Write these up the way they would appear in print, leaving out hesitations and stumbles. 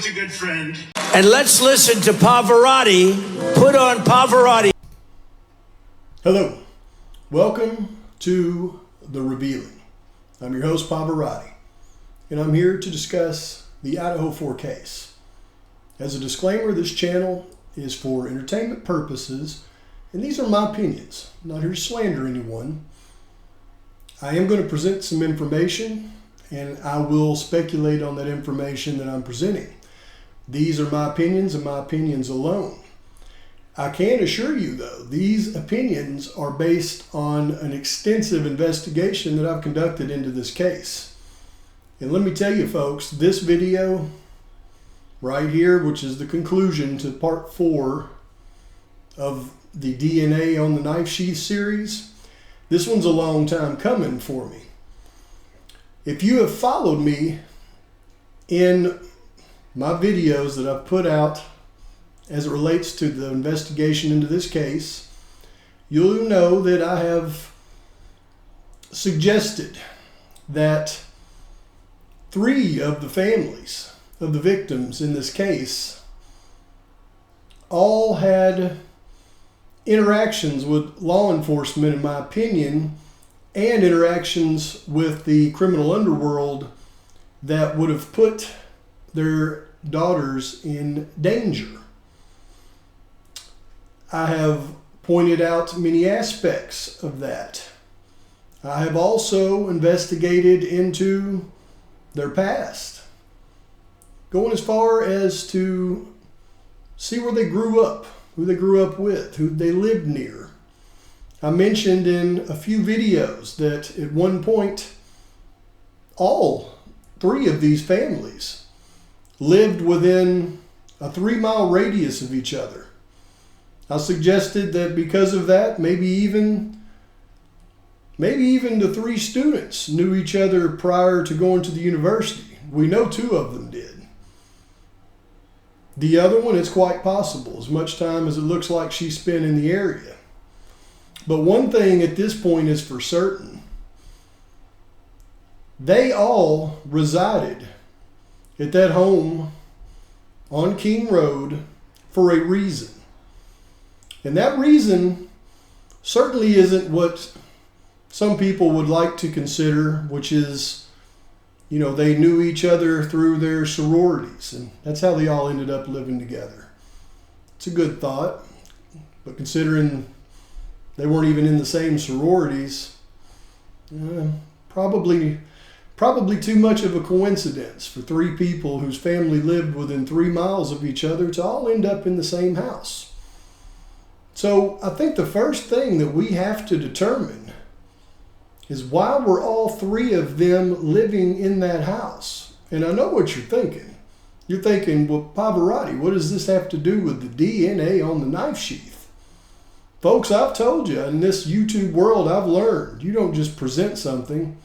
was a good friend. And let's listen to Pavarotti. Put on Pavarotti. Hello, welcome to The Revealing. I'm your host, Pavarotti, and I'm here to discuss the Idaho 4 case. As a disclaimer, this channel is for entertainment purposes, and these are my opinions. I'm not here to slander anyone. I am going to present some information, and I will speculate on that information that I'm presenting. These are my opinions and my opinions alone. I can assure you, though, these opinions are based on an extensive investigation that I've conducted into this case. And let me tell you, folks, this video right here, which is the conclusion to part 4 of the DNA on the knife sheath series, this one's a long time coming for me. If you have followed me in my videos that I've put out as it relates to the investigation into this case, you'll know that I have suggested that 3 of the families of the victims in this case all had interactions with law enforcement, in my opinion, and interactions with the criminal underworld that would have put their daughters in danger. I have pointed out many aspects of that. I have also investigated into their past, going as far as to see where they grew up, who they grew up with, who they lived near. I mentioned in a few videos that at one point, all 3 of these families lived within a 3-mile radius of each other. I suggested that because of that, maybe even the 3 students knew each other prior to going to the university. We know 2 of them did. The other one, it's quite possible, as much time as it looks like she spent in the area. But one thing at this point is for certain. They all resided at that home on King Road for a reason. And that reason certainly isn't what some people would like to consider, which is, they knew each other through their sororities, and that's how they all ended up living together. It's a good thought, but considering they weren't even in the same sororities, probably too much of a coincidence for 3 people whose family lived within 3 miles of each other to all end up in the same house. So I think the first thing that we have to determine is why were all 3 of them living in that house? And I know what you're thinking. You're thinking, well, Pavarotti, what does this have to do with the DNA on the knife sheath? Folks, I've told you, in this YouTube world, I've learned you don't just present something.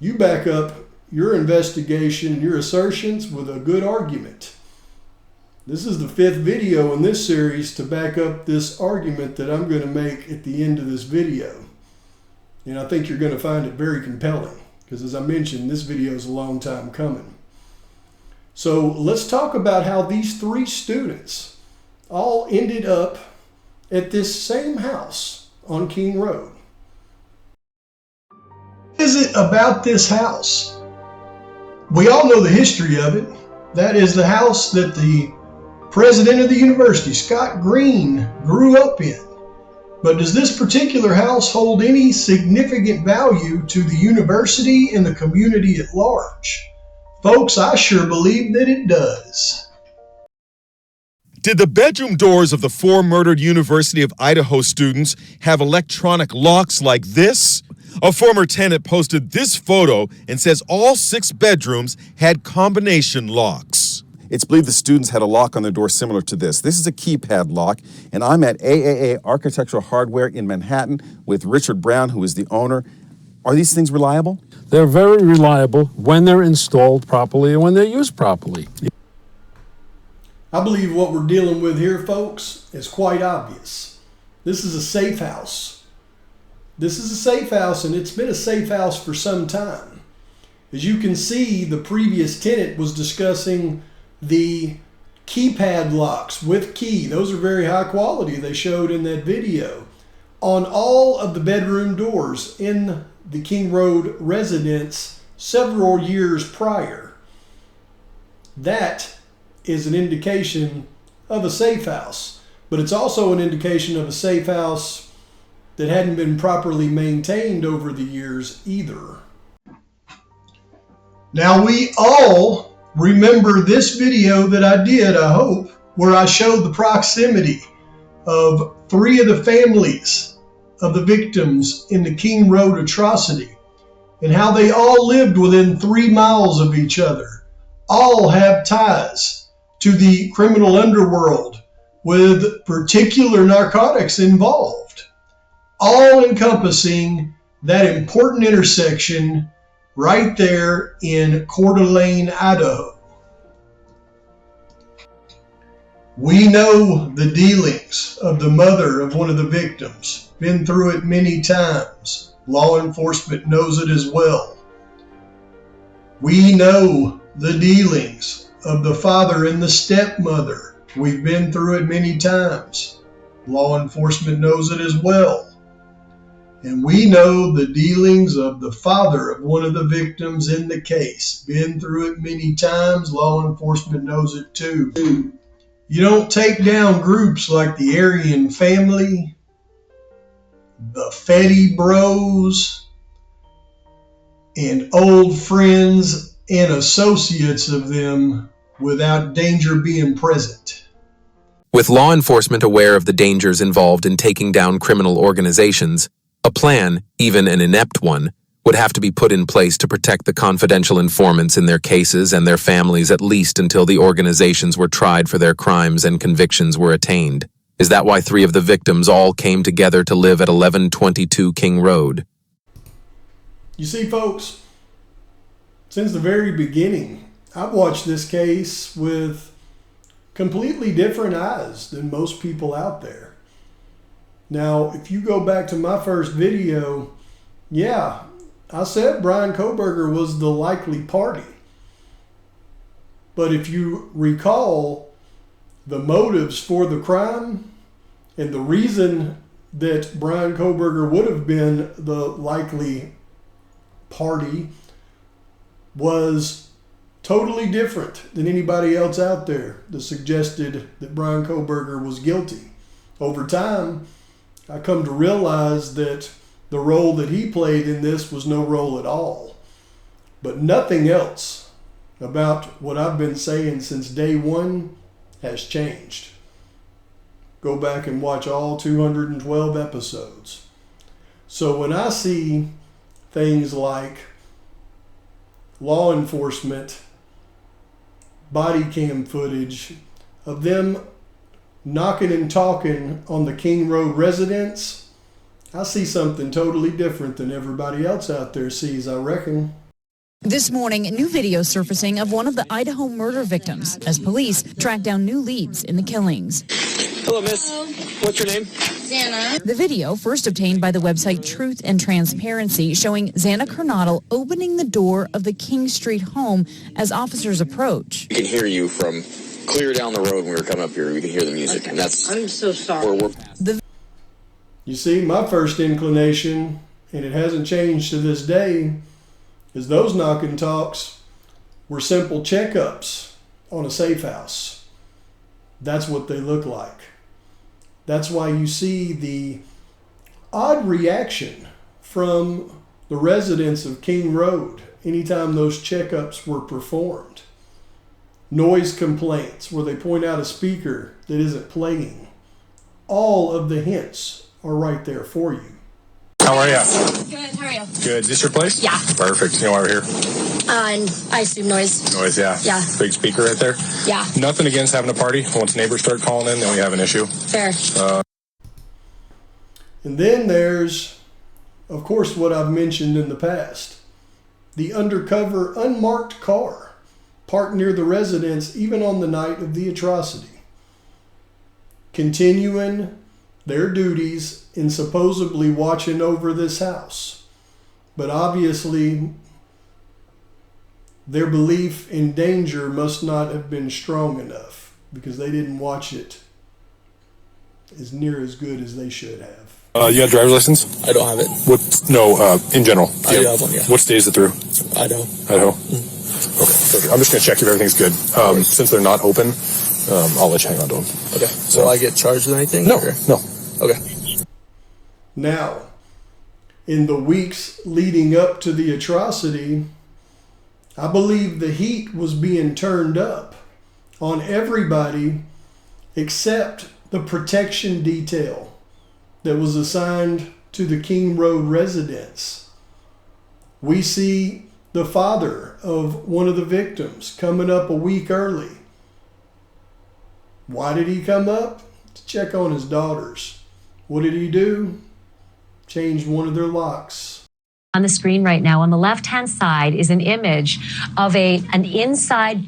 You back up your investigation and your assertions with a good argument. This is the 5th video in this series to back up this argument that I'm going to make at the end of this video. And I think you're going to find it very compelling because, as I mentioned, this video is a long time coming. So let's talk about how these 3 students all ended up at this same house on King Road. What is it about this house? We all know the history of it. That is the house that the president of the university, Scott Green, grew up in. But does this particular house hold any significant value to the university and the community at large? Folks, I sure believe that it does. Did the bedroom doors of the 4 murdered University of Idaho students have electronic locks like this? A former tenant posted this photo and says all 6 bedrooms had combination locks. It's believed the students had a lock on their door similar to this. This is a keypad lock, and I'm at AAA Architectural Hardware in Manhattan with Richard Brown, who is the owner. Are these things reliable? They're very reliable when they're installed properly and when they're used properly. I believe what we're dealing with here, folks, is quite obvious. This is a safe house. This is a safe house, and it's been a safe house for some time. As you can see, the previous tenant was discussing the keypad locks with key. Those are very high quality. They showed in that video on all of the bedroom doors in the King Road residence several years prior. That is an indication of a safe house, but it's also an indication of a safe house that hadn't been properly maintained over the years either. Now we all remember this video that I did, I hope, where I showed the proximity of 3 of the families of the victims in the King Road atrocity and how they all lived within 3 miles of each other, all have ties to the criminal underworld with particular narcotics involved, all encompassing that important intersection right there in Coeur d'Alene, Idaho. We know the dealings of the mother of one of the victims, been through it many times. Law enforcement knows it as well. We know the dealings of the father and the stepmother. We've been through it many times. Law enforcement knows it as well. And we know the dealings of the father of one of the victims in the case. Been through it many times. Law enforcement knows it too. You don't take down groups like the Aryan Family, the Fetty Bros, and old friends and associates of them without danger being present. With law enforcement aware of the dangers involved in taking down criminal organizations, a plan, even an inept one, would have to be put in place to protect the confidential informants in their cases and their families at least until the organizations were tried for their crimes and convictions were attained. Is that why 3 of the victims all came together to live at 1122 King Road? You see, folks, since the very beginning, I've watched this case with completely different eyes than most people out there. Now, if you go back to my first video, yeah, I said Bryan Kohberger was the likely party. But if you recall the motives for the crime and the reason that Bryan Kohberger would have been the likely party was totally different than anybody else out there that suggested that Bryan Kohberger was guilty. Over time, I come to realize that the role that he played in this was no role at all. But nothing else about what I've been saying since day one has changed. Go back and watch all 212 episodes. So when I see things like law enforcement, body cam footage of them knocking and talking on the King Road residence, I see something totally different than everybody else out there sees, I reckon. This morning, new video surfacing of one of the Idaho murder victims as police track down new leads in the killings. Hello, miss. Hello. What's your name? Xana. The video, first obtained by the website Truth and Transparency, showing Xana Kernodle opening the door of the King Street home as officers approach. We can hear you from clear down the road when we were coming up here. We can hear the music, Okay. and that's I'm so sorry. where we're... You see, my first inclination, and it hasn't changed to this day, is those knock and talks were simple checkups on a safe house. That's what they look like. That's why you see the odd reaction from the residents of King Road anytime those checkups were performed. Noise complaints where they point out a speaker that isn't playing. All of the hints are right there for you. How are you? Good, how are you? Good. Is this your place? Yeah. Perfect. You know why we're here? And I assume noise. Noise, yeah. Yeah. Big speaker right there. Yeah. Nothing against having a party. Once neighbors start calling in, then we have an issue. Fair. And then there's, of course, what I've mentioned in the past. The undercover unmarked car parked near the residence even on the night of the atrocity. Continuing their duties in supposedly watching over this house. But obviously, their belief in danger must not have been strong enough because they didn't watch it as near as good as they should have. You got a driver's license? I don't have it. What? No, in general. I do have one, yeah. What state is it through? Idaho. Idaho. Okay. I'm just going to check if everything's good. Since they're not open, I'll let you hang on to them. Okay. So will I get charged with anything? No, or? no. Okay. Now, in the weeks leading up to the atrocity, I believe the heat was being turned up on everybody except the protection detail that was assigned to the King Road residents. We see the father of one of the victims coming up a week early. Why did he come up? To check on his daughters. What did he do? Changed one of their locks. On the screen right now, on the left-hand side, is an image of an inside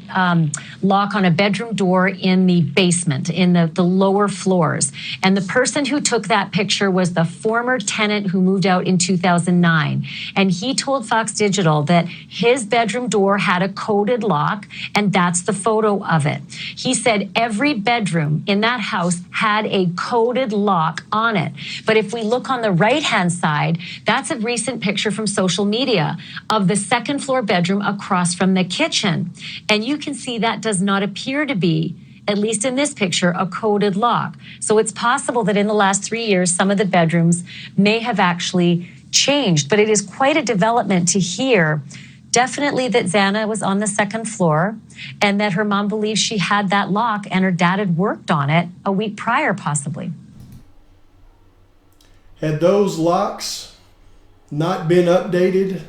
lock on a bedroom door in the basement, in the lower floors. And the person who took that picture was the former tenant who moved out in 2009. And he told Fox Digital that his bedroom door had a coded lock, and that's the photo of it. He said every bedroom in that house had a coded lock on it. But if we look on the right-hand side, that's a recent picture from social media of the second floor bedroom across from the kitchen. And you can see that does not appear to be, at least in this picture, a coded lock. So it's possible that in the last 3 years, some of the bedrooms may have actually changed. But it is quite a development to hear definitely that Xana was on the second floor and that her mom believes she had that lock and her dad had worked on it a week prior, possibly. Had those locks not been updated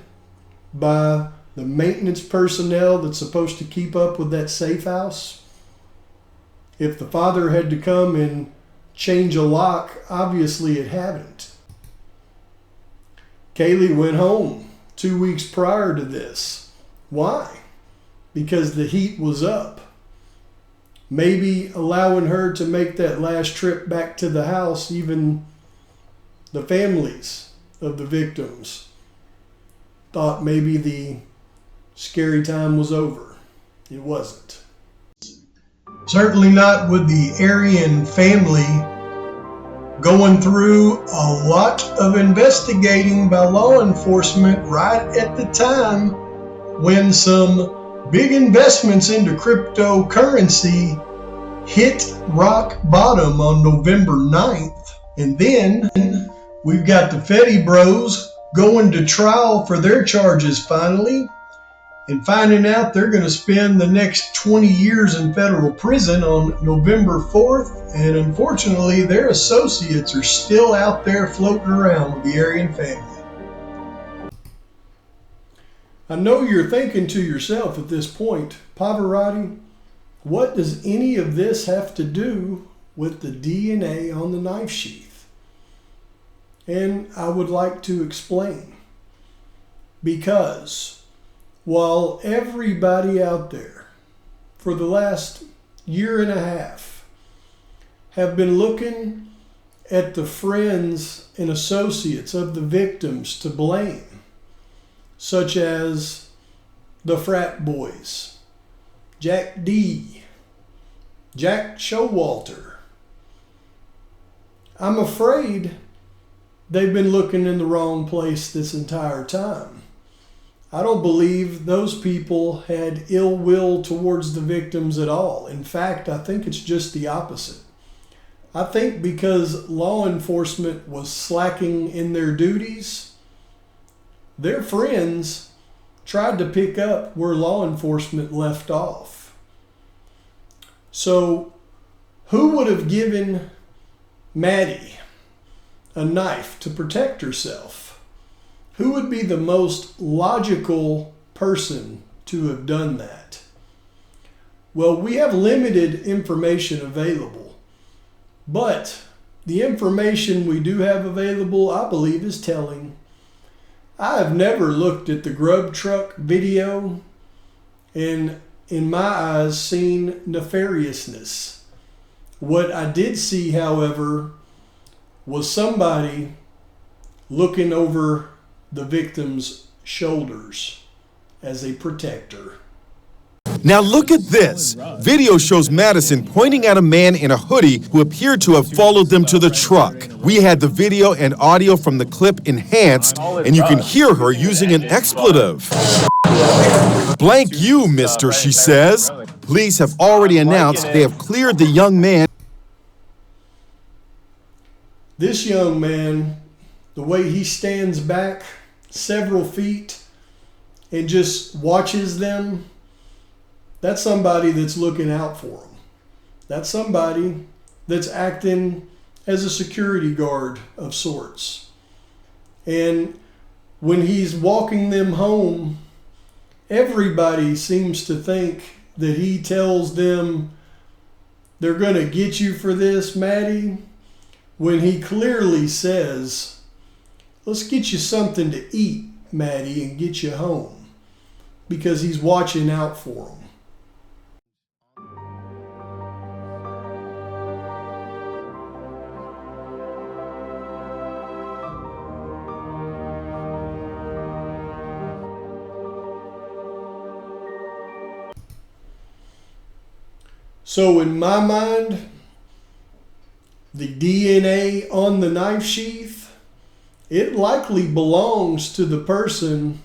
by the maintenance personnel that's supposed to keep up with that safe house? If the father had to come and change a lock, obviously it hadn't. Kaylee went home 2 weeks prior to this. Why? Because the heat was up. Maybe allowing her to make that last trip back to the house, even the families of the victims thought maybe the scary time was over. It wasn't. Certainly not with the Aryan family going through a lot of investigating by law enforcement right at the time when some big investments into cryptocurrency hit rock bottom on November 9th. And then we've got the Fetty Bros going to trial for their charges finally and finding out they're going to spend the next 20 years in federal prison on November 4th. And unfortunately, their associates are still out there floating around with the Aryan family. I know you're thinking to yourself at this point, Pavarotti, what does any of this have to do with the DNA on the knife sheath? And I would like to explain. Because while everybody out there for the last year and a half have been looking at the friends and associates of the victims to blame, such as the frat boys, Jack D, Jack Showalter, I'm afraid they've been looking in the wrong place this entire time. I don't believe those people had ill will towards the victims at all. In fact, I think it's just the opposite. I think because law enforcement was slacking in their duties, their friends tried to pick up where law enforcement left off. So, who would have given Maddie a knife to protect herself? Who would be the most logical person to have done that? Well, we have limited information available, but the information we do have available, I believe, is telling. I have never looked at the grub truck video and, in my eyes, seen nefariousness. What I did see, however, was somebody looking over the victim's shoulders as a protector. Now look at this. Video shows Madison pointing at a man in a hoodie who appeared to have followed them to the truck. We had the video and audio from the clip enhanced, and you can hear her using an expletive. Blank you, mister, she says. Police have already announced they have cleared the young man. This young man, the way he stands back several feet and just watches them, that's somebody that's looking out for them. That's somebody that's acting as a security guard of sorts. And when he's walking them home, everybody seems to think that he tells them they're going to get you for this, Maddie, when he clearly says, let's get you something to eat, Maddie, and get you home, because he's watching out for them. So in my mind, the DNA on the knife sheath, it likely belongs to the person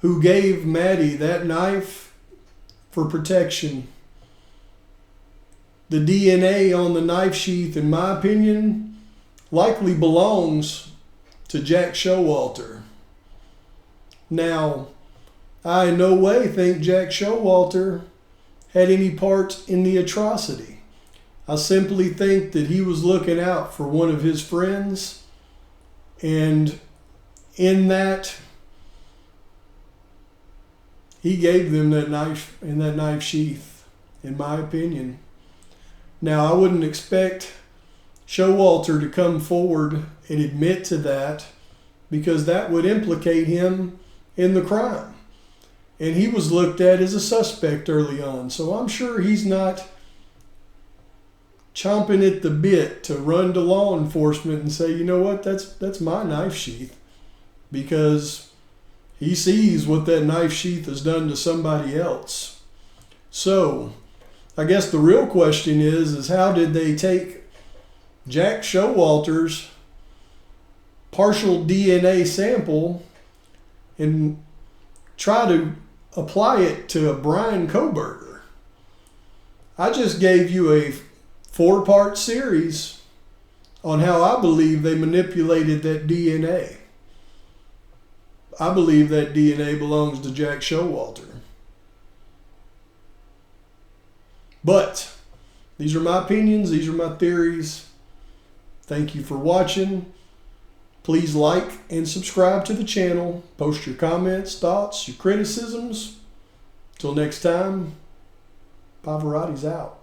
who gave Maddie that knife for protection. The DNA on the knife sheath, in my opinion, likely belongs to Jack Showalter. Now, I in no way think Jack Showalter had any part in the atrocity. I simply think that he was looking out for one of his friends, and in that, he gave them that knife in that knife sheath, in my opinion. Now, I wouldn't expect Showalter to come forward and admit to that, because that would implicate him in the crime. And he was looked at as a suspect early on. So I'm sure he's not chomping at the bit to run to law enforcement and say, you know what, that's my knife sheath. Because he sees what that knife sheath has done to somebody else. So I guess the real question is how did they take Jack Showalter's partial DNA sample and try to apply it to a Bryan Kohberger? I just gave you a 4-part series on how I believe they manipulated that DNA. I believe that DNA belongs to Jack Showalter. But these are my opinions, these are my theories. Thank you for watching. Please like and subscribe to the channel. Post your comments, thoughts, your criticisms. Till next time, Pavarotti's out.